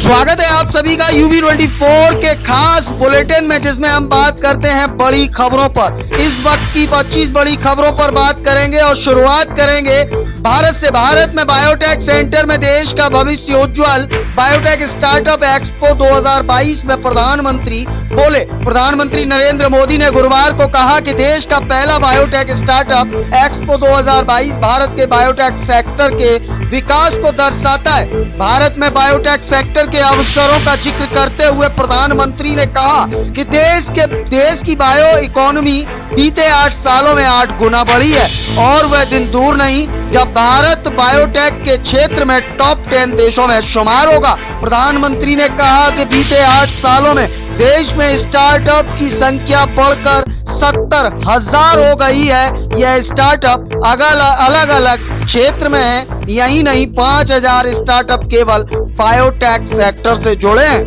स्वागत है आप सभी का UB24 के खास बुलेटिन में, जिसमें हम बात करते हैं बड़ी खबरों पर। इस वक्त की 25 बड़ी खबरों पर बात करेंगे और शुरुआत करेंगे भारत से। भारत में बायोटेक सेंटर में देश का भविष्य उज्जवल। बायोटेक स्टार्टअप एक्सपो 2022 में प्रधानमंत्री बोले। प्रधानमंत्री नरेंद्र मोदी ने गुरुवार को कहा कि देश का पहला बायोटेक स्टार्टअप एक्सपो 2022 भारत के बायोटेक सेक्टर के विकास को दर्शाता है। भारत में बायोटेक सेक्टर के अवसरों का जिक्र करते हुए प्रधानमंत्री ने कहा कि देश की बायो इकोनॉमी बीते 8 सालों में 8 गुना बढ़ी है और वह दिन दूर नहीं जब भारत बायोटेक के क्षेत्र में टॉप 10 देशों में शुमार होगा। प्रधानमंत्री ने कहा कि बीते 8 सालों में देश में स्टार्टअप की संख्या बढ़कर 70,000 हो गई है। यह स्टार्टअप अलग अलग क्षेत्र में है। यही नहीं, 5,000 स्टार्टअप केवल बायोटेक सेक्टर से जुड़े हैं।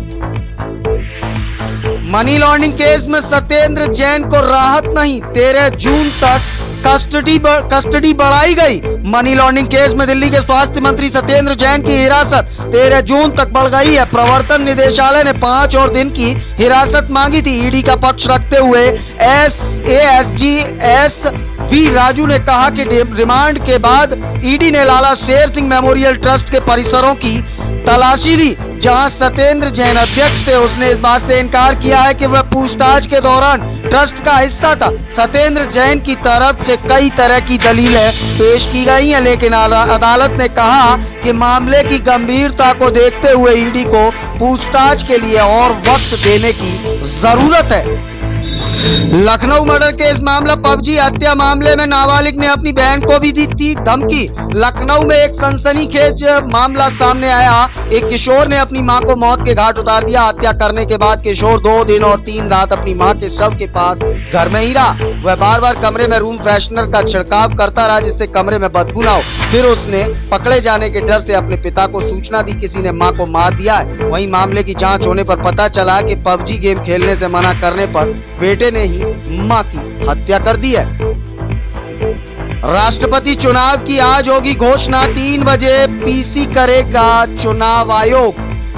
मनी लॉन्ड्रिंग केस में सत्येंद्र जैन को राहत नहीं, 13 जून तक कस्टडी बढ़ाई गई। मनी लॉन्ड्रिंग केस में दिल्ली के स्वास्थ्य मंत्री सत्येंद्र जैन की हिरासत 13 जून तक बढ़ गई है। प्रवर्तन निदेशालय ने 5 और दिन की हिरासत मांगी थी। ईडी का पक्ष रखते हुए ASG SV राजू ने कहा कि रिमांड के बाद ईडी ने लाला शेर सिंह मेमोरियल ट्रस्ट के परिसरों की तलाशी ली, जहां सत्येंद्र जैन अध्यक्ष थे। उसने इस बात से इनकार किया है कि वह पूछताछ के दौरान ट्रस्ट का हिस्सा था। सत्येंद्र जैन की तरफ से कई तरह की दलीलें पेश की गई हैं, लेकिन अदालत ने कहा कि मामले की गंभीरता को देखते हुए ईडी को पूछताछ के लिए और वक्त देने की जरूरत है। लखनऊ मर्डर केस मामला। पबजी हत्या मामले में नाबालिग ने अपनी बहन को भी दी थी धमकी। लखनऊ में एक सनसनीखेज मामला सामने आया। एक किशोर ने अपनी मां को मौत के घाट उतार दिया। हत्या करने के बाद किशोर 2 दिन और 3 रात अपनी मां के शव के पास घर में ही रहा। वह बार बार कमरे में रूम फ्रेशनर का छिड़काव करता रहा, जिससे कमरे में बदबू न हो। फिर उसने पकड़े जाने के डर से अपने पिता को सूचना दी, किसी ने मां को मार दिया है। वहीं मामले की जांच होने पर पता चला कि पबजी गेम खेलने से मना करने पर बेटे ने ही मां की हत्या कर दी है। राष्ट्रपति चुनाव की आज होगी घोषणा। 3 बजे PC करेगा चुनाव आयोग।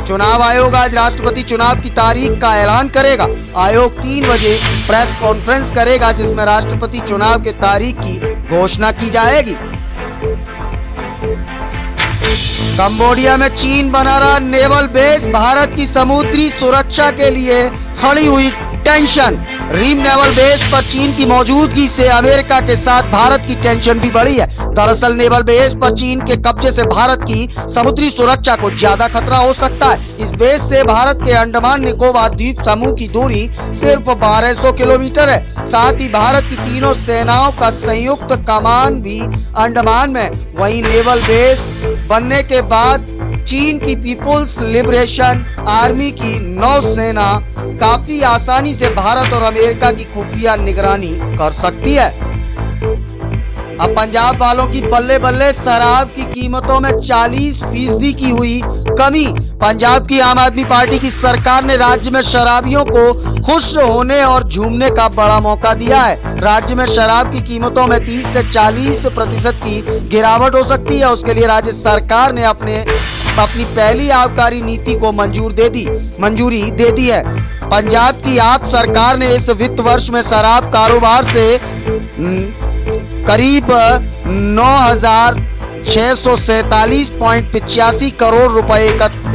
चुनाव आयोग आज राष्ट्रपति चुनाव की तारीख का ऐलान करेगा। आयोग 3 बजे प्रेस कॉन्फ्रेंस करेगा, जिसमें राष्ट्रपति चुनाव के तारीख की घोषणा की जाएगी। कंबोडिया में चीन बना रहा नेवल बेस। भारत की समुद्री सुरक्षा के लिए खड़ी हुई टेंशन। रीम नेवल बेस पर चीन की मौजूदगी से अमेरिका के साथ भारत की टेंशन भी बढ़ी है। दरअसल नेवल बेस पर चीन के कब्जे से भारत की समुद्री सुरक्षा को ज्यादा खतरा हो सकता है। इस बेस से भारत के अंडमान निकोबार द्वीप समूह की दूरी सिर्फ 1200 किलोमीटर है। साथ ही भारत की तीनों सेनाओं का संयुक्त कमान भी अंडमान में। वहीं नेवल बेस बनने के बाद चीन की पीपुल्स लिबरेशन आर्मी की नौसेना काफी आसानी से भारत और अमेरिका की खुफिया निगरानी कर सकती है। अब पंजाब वालों की बल्ले बल्ले। शराब की कीमतों में 40% की हुई कमी। पंजाब की आम आदमी पार्टी की सरकार ने राज्य में शराबियों को खुश होने और झूमने का बड़ा मौका दिया है। राज्य में शराब की कीमतों में 30 से 40% की गिरावट हो सकती है। उसके लिए राज्य सरकार ने अपनी पहली आबकारी नीति को मंजूरी दे दी है। पंजाब की आप सरकार ने इस वित्त वर्ष में शराब कारोबार से करीब 9,647.85 करोड़ रुपए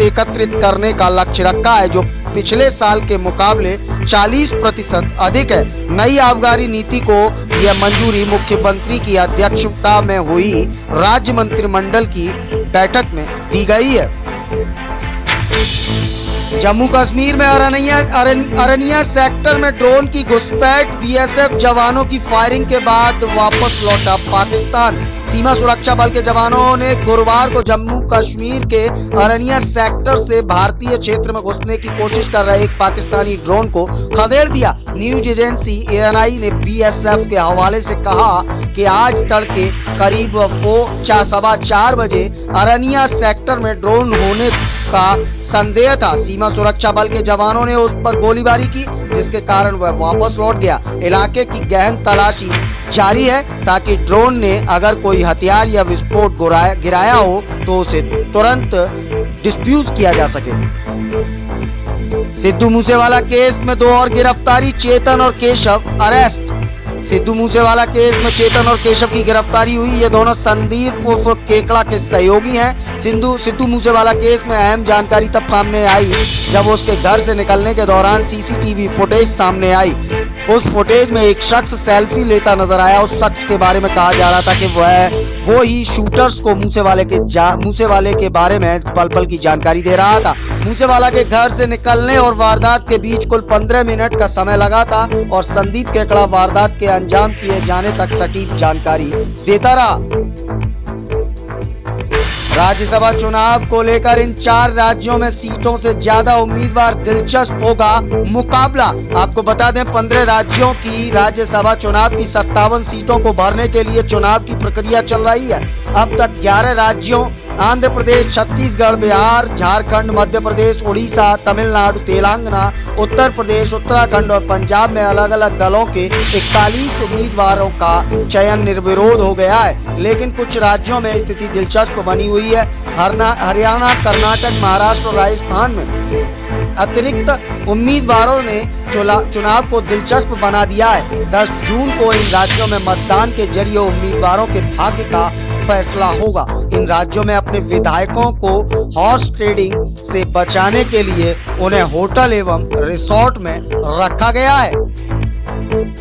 एकत्रित करने का लक्ष्य रखा है, जो पिछले साल के मुकाबले 40% अधिक है। नई आबकारी नीति को यह मंजूरी मुख्यमंत्री की अध्यक्षता में हुई राज्य मंत्रिमंडल की बैठक में दी गई है। जम्मू कश्मीर में अरनिया सेक्टर में ड्रोन की घुसपैठ। BSF जवानों की फायरिंग के बाद वापस लौटा पाकिस्तान। सीमा सुरक्षा बल के जवानों ने गुरुवार को जम्मू कश्मीर के अरनिया सेक्टर से भारतीय क्षेत्र में घुसने की कोशिश कर रहे एक पाकिस्तानी ड्रोन को खदेड़ दिया। न्यूज एजेंसी ANI ने BSF के हवाले से कहा कि आज तड़के करीब 4:15 बजे अरनिया सेक्टर में ड्रोन होने का संदेह था। सीमा सुरक्षा बल के जवानों ने उस पर गोलीबारी की, जिसके कारण वह वापस लौट गया। इलाके की गहन तलाशी जारी है ताकि ड्रोन ने अगर कोई हथियार या विस्फोट गिराया हो तो उसे तुरंत डिस्प्यूज किया जा सके। सिद्धू मूसेवाला केस में 2 और गिरफ्तारी, चेतन और केशव अरेस्ट। सिद्धू मूसेवाला केस में चेतन और केशव की गिरफ्तारी हुई। ये दोनों संदीप उर्फ केकड़ा के सहयोगी हैं। सिद्धू मूसेवाला केस में अहम जानकारी तब सामने आई जब उसके घर से निकलने के दौरान सीसीटीवी फुटेज सामने आई। उस फुटेज में एक शख्स सेल्फी लेता नजर आया। उस शख्स के बारे में कहा जा रहा था कि वो ही शूटर्स को मूसेवाले के बारे में पल पल की जानकारी दे रहा था। मूसेवाला के घर से निकलने और वारदात के बीच कुल 15 मिनट का समय लगा था और संदीप केकड़ा वारदात के अंजाम किए जाने तक सटीक जानकारी देता रहा। राज्यसभा चुनाव को लेकर इन 4 राज्यों में सीटों से ज्यादा उम्मीदवार, दिलचस्प होगा मुकाबला। आपको बता दें 15 राज्यों की राज्यसभा चुनाव की 57 सीटों को भरने के लिए चुनाव की प्रक्रिया चल रही है। अब तक 11 राज्यों आंध्र प्रदेश, छत्तीसगढ़, बिहार, झारखंड, मध्य प्रदेश, उड़ीसा, तमिलनाडु, तेलंगाना, उत्तर प्रदेश, उत्तराखंड और पंजाब में अलग अलग दलों के 41 उम्मीदवारों का चयन निर्विरोध हो गया है। लेकिन कुछ राज्यों में स्थिति दिलचस्प बनी हुई है। हरियाणा, कर्नाटक, महाराष्ट्र और राजस्थान में अतिरिक्त उम्मीदवारों ने चुनाव को दिलचस्प बना दिया है। 10 जून को इन राज्यों में मतदान के जरिए उम्मीदवारों के भाग्य का फैसला होगा। इन राज्यों में अपने विधायकों को हॉर्स ट्रेडिंग से बचाने के लिए उन्हें होटल एवं रिसोर्ट में रखा गया है।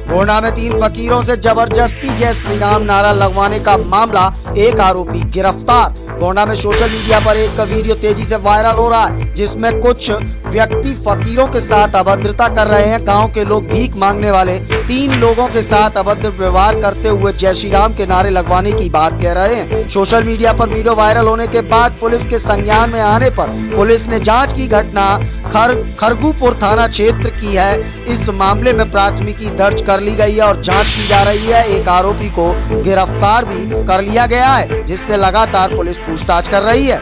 गोंडा में 3 फकीरों से जबरदस्ती जय श्री राम नारा लगवाने का मामला, एक आरोपी गिरफ्तार। गोंडा में सोशल मीडिया पर एक वीडियो तेजी से वायरल हो रहा है जिसमें कुछ व्यक्ति फकीरों के साथ अभद्रता कर रहे हैं। गांव के लोग भीख मांगने वाले 3 लोगों के साथ अभद्र व्यवहार करते हुए जय श्री राम के नारे लगवाने की बात कह रहे हैं। सोशल मीडिया पर वीडियो वायरल होने के बाद पुलिस के संज्ञान में आने पर पुलिस ने जांच की। घटना खरगूपुर थाना क्षेत्र की है। इस मामले में प्राथमिकी दर्ज कर ली गई है और जांच की जा रही है। एक आरोपी को गिरफ्तार भी कर लिया गया है जिससे लगातार पुलिस पूछताछ कर रही है।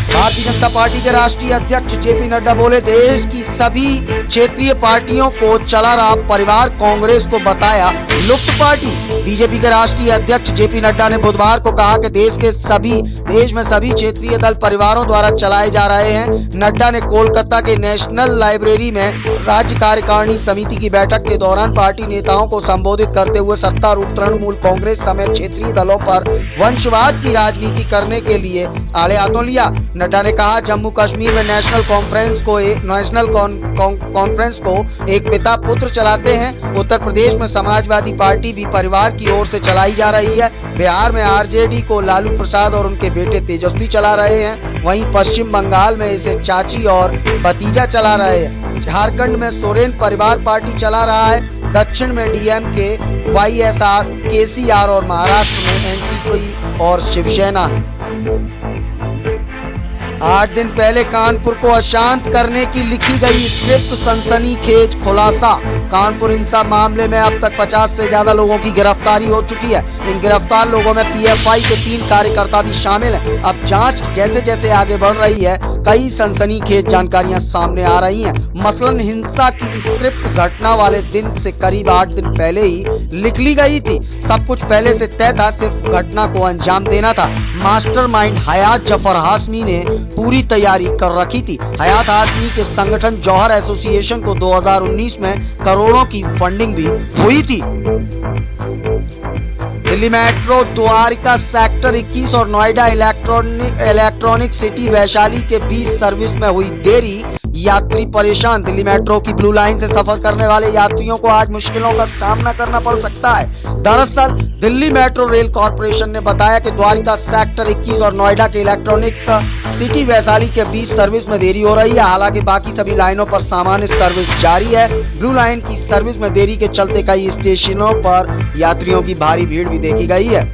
भारतीय जनता पार्टी के राष्ट्रीय अध्यक्ष जेपी नड्डा बोले, देश की सभी क्षेत्रीय पार्टियों को चला रहा परिवार कांग्रेस को बताया लुप्त पार्टी। बीजेपी के राष्ट्रीय अध्यक्ष जेपी नड्डा ने बुधवार को कहा कि देश में सभी क्षेत्रीय दल परिवारों द्वारा चलाए जा रहे हैं। नड्डा ने कोलकाता के नेशनल लाइब्रेरी में राज्य कार्यकारिणी समिति की बैठक के दौरान पार्टी नेताओं को संबोधित करते हुए सत्तारूढ़ तृणमूल कांग्रेस समेत क्षेत्रीय दलों पर वंशवाद की राजनीति करने के लिए आड़े हाथों लिया। नड्डा ने कहा, जम्मू कश्मीर में नेशनल कॉन्फ्रेंस को एक पिता पुत्र चलाते हैं। उत्तर प्रदेश में समाजवादी पार्टी भी परिवार की ओर से चलाई जा रही है। बिहार में आरजेडी को लालू प्रसाद और उनके बेटे तेजस्वी चला रहे हैं। वहीं पश्चिम बंगाल में इसे चाची और भतीजा चला रहे हैं। झारखंड में सोरेन परिवार पार्टी चला रहा है। दक्षिण में डीएमके, वाईएसआर, केसीआर और महाराष्ट्र में एनसीपी और शिवसेना है। 8 दिन पहले कानपुर को अशांत करने की लिखी गई स्क्रिप्ट, सनसनीखेज खुलासा। कानपुर हिंसा मामले में अब तक 50 से ज्यादा लोगों की गिरफ्तारी हो चुकी है। इन गिरफ्तार लोगों में पीएफआई के 3 कार्यकर्ता भी शामिल हैं। अब जांच जैसे जैसे आगे बढ़ रही है, कई सनसनीखेज जानकारियां सामने आ रही हैं। मसलन हिंसा की स्क्रिप्ट घटना वाले दिन से करीब 8 दिन पहले ही लिख ली गई थी। सब कुछ पहले से तय था, सिर्फ घटना को अंजाम देना था। मास्टरमाइंड हयात जफर हाशमी ने पूरी तैयारी कर रखी थी। हयात हाशमी के संगठन जौहर एसोसिएशन को 2019 में करोड़ों की फंडिंग भी हुई थी। दिल्ली मेट्रो द्वारिका सेक्टर 21 और नोएडा इलेक्ट्रॉनिक सिटी वैशाली के बीच सर्विस में हुई देरी, यात्री परेशान। दिल्ली मेट्रो की ब्लू लाइन से सफर करने वाले यात्रियों को आज मुश्किलों का सामना करना पड़ सकता है। दरअसल दिल्ली मेट्रो रेल कॉर्पोरेशन ने बताया कि द्वारिका सेक्टर 21 और नोएडा के इलेक्ट्रॉनिक सिटी वैशाली के बीच सर्विस में देरी हो रही है। हालांकि बाकी सभी लाइनों पर सामान्य सर्विस जारी है। ब्लू लाइन की सर्विस में देरी के चलते कई स्टेशनों पर यात्रियों की भारी भीड़ भी देखी गई है।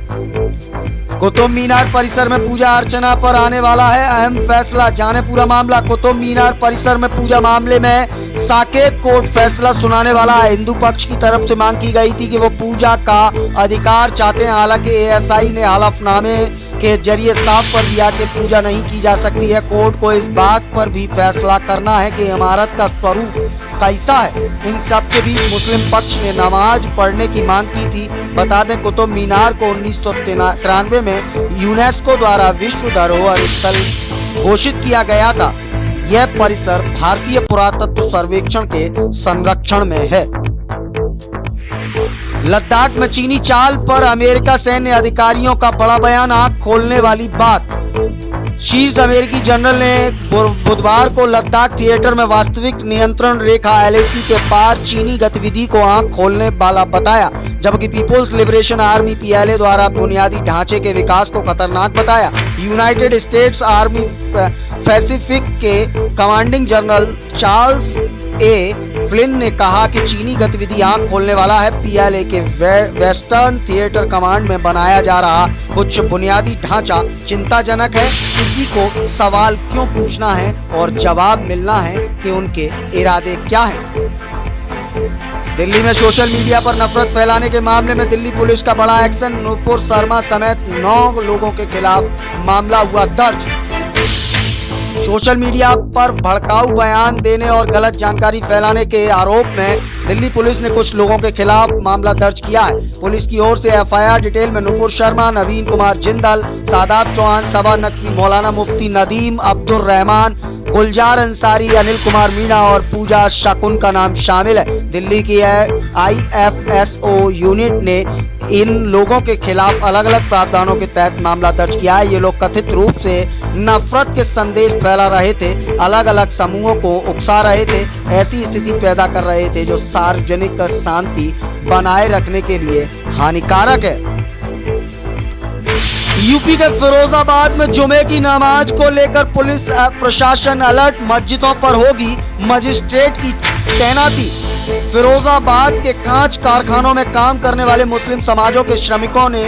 कुतुब मीनार परिसर में पूजा अर्चना पर आने वाला है अहम फैसला, जाने पूरा मामला। कुतुब मीनार परिसर में पूजा मामले में साकेत कोर्ट फैसला सुनाने वाला है। हिंदू पक्ष की तरफ से मांग की गई थी कि वो पूजा का अधिकार चाहते हैं। हालांकि एएसआई ने हलफनामे के जरिए साफ कर दिया कि पूजा नहीं की जा सकती है। कोर्ट को इस बात पर भी फैसला करना है कि इमारत का स्वरूप कैसा है। इन सब के बीच मुस्लिम पक्ष ने नमाज पढ़ने की मांग की थी। बता दें, कुतुब मीनार को 1993 में यूनेस्को द्वारा विश्व धरोहर स्थल घोषित किया गया था। यह परिसर भारतीय पुरातत्व सर्वेक्षण के संरक्षण में है। लद्दाख में चीनी चाल पर अमेरिका सैन्य अधिकारियों का बड़ा बयान, आंख खोलने वाली बात। शीर्ष अमेरिकी जनरल ने बुधवार को लद्दाख थिएटर में वास्तविक नियंत्रण रेखा LAC के पार चीनी गतिविधि को आंख खोलने वाला बताया, जबकि पीपुल्स लिबरेशन आर्मी PLA द्वारा बुनियादी ढांचे के विकास को खतरनाक बताया। यूनाइटेड स्टेट्स आर्मी पैसिफिक के कमांडिंग जनरल चार्ल्स फ्लिन ने कहा कि चीनी गतिविधि आंख खोलने वाला है। PLA के वेस्टर्न थिएटर कमांड में बनाया जा रहा कुछ बुनियादी ढांचा चिंताजनक है। किसी को सवाल क्यों पूछना है और जवाब मिलना है कि उनके इरादे क्या हैं। दिल्ली में सोशल मीडिया पर नफरत फैलाने के मामले में दिल्ली पुलिस का बड़ा एक्शन। नुपुर शर्मा समेत 9 लोगों के खिलाफ मामला हुआ दर्ज। सोशल मीडिया पर भड़काऊ बयान देने और गलत जानकारी फैलाने के आरोप में दिल्ली पुलिस ने कुछ लोगों के खिलाफ मामला दर्ज किया है। पुलिस की ओर से FIR डिटेल में नुपुर शर्मा, नवीन कुमार जिंदल, सादाब चौहान, सबा नकवी, मौलाना मुफ्ती नदीम, अब्दुल रहमान, गुलजार अंसारी, अनिल कुमार मीणा और पूजा शकुन का नाम शामिल है। दिल्ली की IFSO यूनिट ने इन लोगों के खिलाफ अलग अलग प्रावधानों के तहत मामला दर्ज किया है। ये लोग कथित रूप से नफरत के संदेश फैला रहे थे, अलग अलग समूहों को उकसा रहे थे, ऐसी स्थिति पैदा कर रहे थे जो सार्वजनिक शांति बनाए रखने के लिए हानिकारक है। यूपी के फिरोजाबाद में जुमे की नमाज को लेकर पुलिस प्रशासन अलर्ट, मस्जिदों पर होगी मजिस्ट्रेट की तैनाती। फिरोजाबाद के कांच कारखानों में काम करने वाले मुस्लिम समाजों के श्रमिकों ने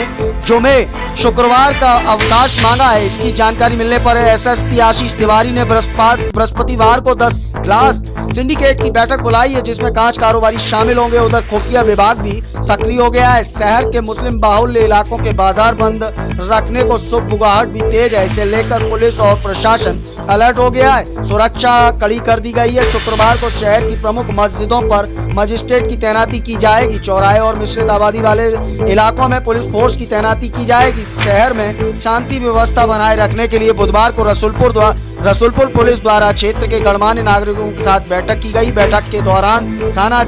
जुमे शुक्रवार का अवकाश मांगा है। इसकी जानकारी मिलने पर SSP आशीष तिवारी ने बृहस्पतिवार को 10 ग्लास सिंडिकेट की बैठक बुलाई है, जिसमें कांच कारोबारी शामिल होंगे। उधर खुफिया विभाग भी सक्रिय हो गया है। शहर के मुस्लिम बाहुल्य इलाकों के बाजार बंद रखने को सुबुगाहट भी तेज है। इसे लेकर पुलिस और प्रशासन अलर्ट हो गया है। सुरक्षा कड़ी कर दी गई है। शुक्रवार को शहर की प्रमुख मस्जिदों पर मजिस्ट्रेट की तैनाती की जाएगी। चौराहे और मिश्रित आबादी वाले इलाकों में पुलिस फोर्स की तैनाती की जाएगी। शहर में शांति व्यवस्था बनाए रखने के लिए बुधवार को रसूलपुर पुलिस द्वारा क्षेत्र के गणमान्य नागरिकों के साथ बैठक की गई। बैठक के दौरान थाना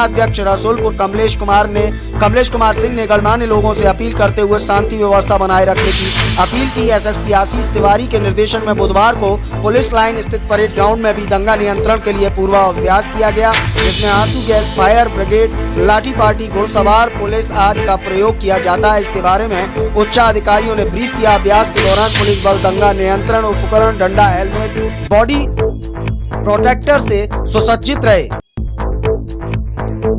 अध्यक्ष रसूलपुर कमलेश कुमार सिंह ने गणमान्य लोगों से अपील करते हुए शांति व्यवस्था बनाए रखने की अपील की। SSP आशीष तिवारी के निर्देशन में बुधवार को पुलिस लाइन स्थित परेड ग्राउंड में भी दंगा नियंत्रण के लिए पूर्वाभ्यास किया गया, जिसमें आंसू गैस, फायर ब्रिगेड, लाठी पार्टी, घुड़सवार पुलिस आदि का प्रयोग किया जाता है। इसके बारे में उच्चाधिकारियों ने ब्रीफ किया। अभ्यास के दौरान पुलिस बल दंगा नियंत्रण उपकरण, डंडा, हेलमेट, बॉडी प्रोटेक्टर से सुसज्जित रहे।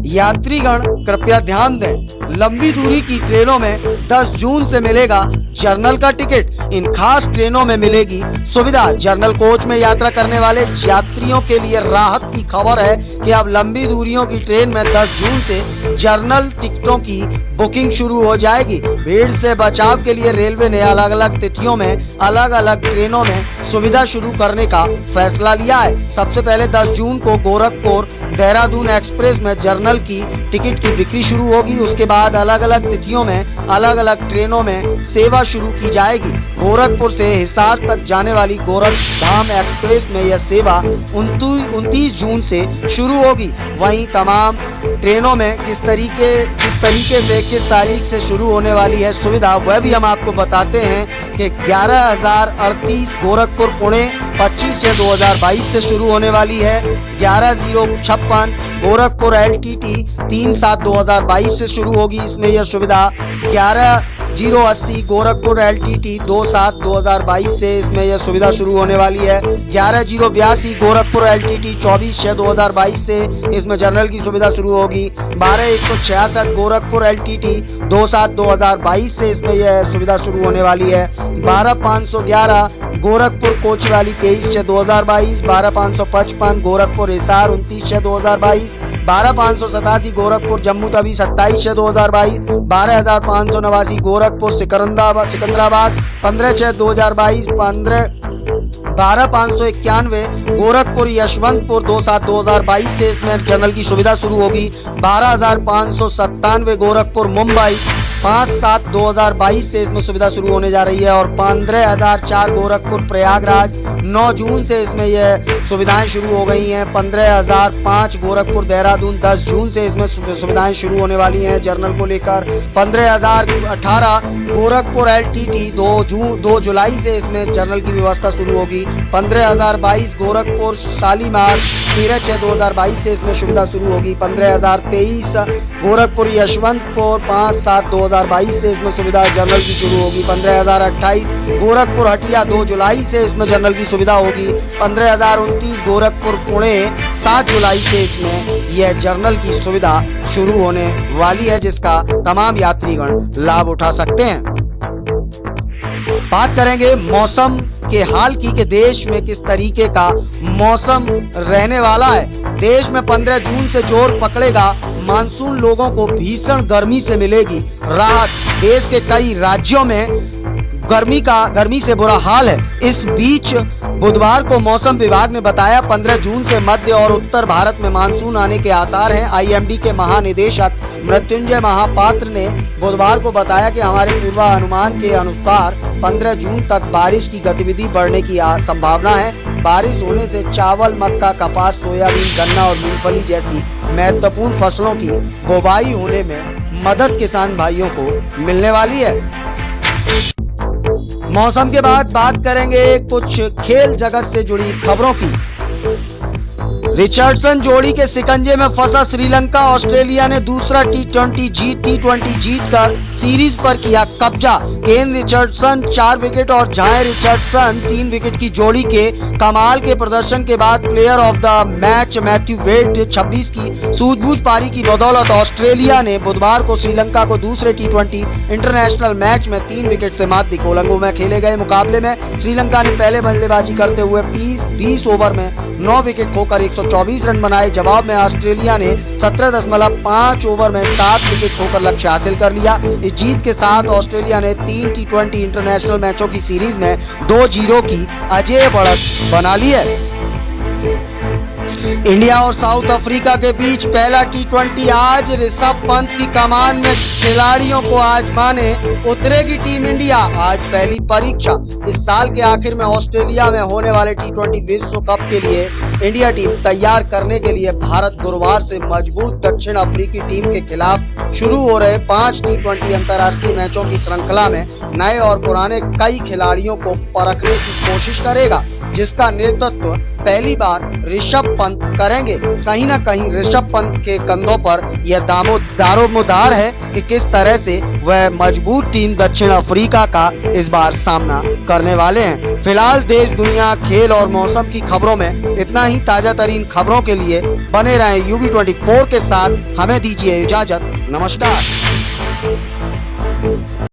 यात्रीगण कृपया ध्यान दें, लंबी दूरी की ट्रेनों में 10 जून से मिलेगा जर्नल का टिकट। इन खास ट्रेनों में मिलेगी सुविधा। जर्नल कोच में यात्रा करने वाले यात्रियों के लिए राहत की खबर है कि अब लंबी दूरियों की ट्रेन में 10 जून से जर्नल टिकटों की बुकिंग शुरू हो जाएगी। भीड़ से बचाव के लिए रेलवे ने अलग अलग तिथियों में अलग अलग ट्रेनों में सुविधा शुरू करने का फैसला लिया है। सबसे पहले 10 जून को गोरखपुर देहरादून एक्सप्रेस में जर्नल की टिकट की बिक्री शुरू होगी। उसके बाद अलग अलग तिथियों में अलग अलग ट्रेनों में सेवा शुरू की जाएगी। गोरखपुर से हिसार तक जाने वाली गोरखधाम एक्सप्रेस में यह सेवा 29 जून से शुरू होगी। वहीं तमाम ट्रेनों में किस तरीके से किस तारीख से शुरू होने वाली है सुविधा, वह भी हम आपको बताते हैं कि 11,038 गोरखपुर पुणे 25/6/2022 से शुरू होने वाली है। 11,056 गोरखपुर LTT 3/7/2022 से शुरू होगी। इसमें यह सुविधा 11,080 गोरखपुर LTT 2/7/2022 से इसमें यह सुविधा शुरू होने वाली है। 11,082 गोरखपुर LTT 24/6/2022 से इसमें जर्नल की सुविधा शुरू होगी। 12,166 गोरखपुर LTT 2/7/2022 से इसमें यह सुविधा शुरू होने वाली है। 12,511 गोरखपुर कोचवाली 23/6/2022, 12,555 गोरखपुर हिसार 29/6/2022, 12,587 गोरखपुर जम्मू तवी 27/6/2022, 12,589 गोरखपुर सिकंदराबाद 15/6/2022, 12,591 गोरखपुर यशवंतपुर 2/7/2022 से इसमें जर्नल की सुविधा शुरू होगी। 12,597 गोरखपुर मुंबई 5/7/2022 से इसमें सुविधा शुरू होने जा रही है और 15,004 गोरखपुर प्रयागराज 9 जून से इसमें यह सुविधाएं शुरू हो गई हैं। 15,005 गोरखपुर देहरादून 10 जून से इसमें सुविधाएं शुरू होने वाली हैं जर्नल को लेकर। 15,018 गोरखपुर LTT 2 जुलाई से इसमें जर्नल की व्यवस्था शुरू होगी। 15,022 गोरखपुर शालीमार 13/6/2022 से इसमें सुविधा शुरू होगी। 15,023 गोरखपुर यशवंतपुर 5/7/2022 से इसमें सुविधा जर्नल की शुरू होगी। 15,028 गोरखपुर हटिया 2 जुलाई से इसमें जर्नल की सुविधा होगी। 15,029 गोरखपुर पुणे 7 जुलाई से इसमें यह जर्नल की सुविधा शुरू होने वाली है, जिसका तमाम यात्रीगण लाभ उठा सकते हैं। बात करेंगे मौसम के हाल की कि देश में किस तरीके का मौसम रहने वाला है। देश में 15 जून से जोर पकड़ेगा मानसून, लोगों को भीषण गर्मी से मिलेगी राहत। देश के कई राज्यों में गर्मी से बुरा हाल है। इस बीच बुधवार को मौसम विभाग ने बताया 15 जून से मध्य और उत्तर भारत में मानसून आने के आसार हैं। IMD के महानिदेशक मृत्युंजय महापात्र ने बुधवार को बताया कि हमारे पूर्वानुमान के अनुसार 15 जून तक बारिश की गतिविधि बढ़ने की संभावना है। बारिश होने से चावल, मक्का, कपास, सोयाबीन, गन्ना और मूंगफली जैसी महत्वपूर्ण फसलों की बुवाई होने में मदद किसान भाइयों को मिलने वाली है। मौसम के बाद बात करेंगे कुछ खेल जगत से जुड़ी खबरों की। रिचर्डसन जोड़ी के शिकंजे में फंसा श्रीलंका। ऑस्ट्रेलिया ने दूसरा T20 जीत कर सीरीज पर किया कब्जा। केन रिचर्डसन 4 विकेट और झाए रिचर्डसन 3 विकेट की जोड़ी के कमाल के प्रदर्शन के बाद player of the match Matthew Wade 26 की सूझबूझ पारी की बदौलत ऑस्ट्रेलिया ने बुधवार को श्रीलंका को दूसरे T20 इंटरनेशनल मैच में 3 विकेट से मात दी। कोलंबो में खेले गए मुकाबले में श्रीलंका ने पहले बल्लेबाजी करते हुए 20 ओवर में 9 विकेट खोकर 124 रन बनाए। जवाब में ऑस्ट्रेलिया ने 17.5 ओवर में 7 विकेट खोकर लक्ष्य हासिल कर लिया। इस जीत के साथ ऑस्ट्रेलिया ने 3 T20 इंटरनेशनल मैचों की सीरीज में 2-0 की अजेय बढ़त बना ली है। इंडिया और साउथ अफ्रीका के बीच पहला T20 आज। ऋषभ पंत की कमान में खिलाड़ियों को आजमाने उतरेगी टीम इंडिया। आज पहली परीक्षा। इस साल के आखिर में ऑस्ट्रेलिया में होने वाले T20 विश्व कप के लिए इंडिया टीम तैयार करने के लिए भारत गुरुवार से मजबूत दक्षिण अफ्रीकी टीम के खिलाफ शुरू हो रहे 5 T20 अंतर्राष्ट्रीय मैचों की श्रृंखला में नए और पुराने कई खिलाड़ियों को परखने की कोशिश करेगा, जिसका नेतृत्व पहली बार ऋषभ पंत करेंगे। कहीं ना कहीं ऋषभ पंत के कंधों पर यह दारोमदार है कि किस तरह से वह मजबूत टीम दक्षिण अफ्रीका का इस बार सामना करने वाले हैं। फिलहाल देश, दुनिया, खेल और मौसम की खबरों में इतना ही। ताजा तरीन खबरों के लिए बने रहें UB24 के साथ। हमें दीजिए इजाजत। नमस्कार।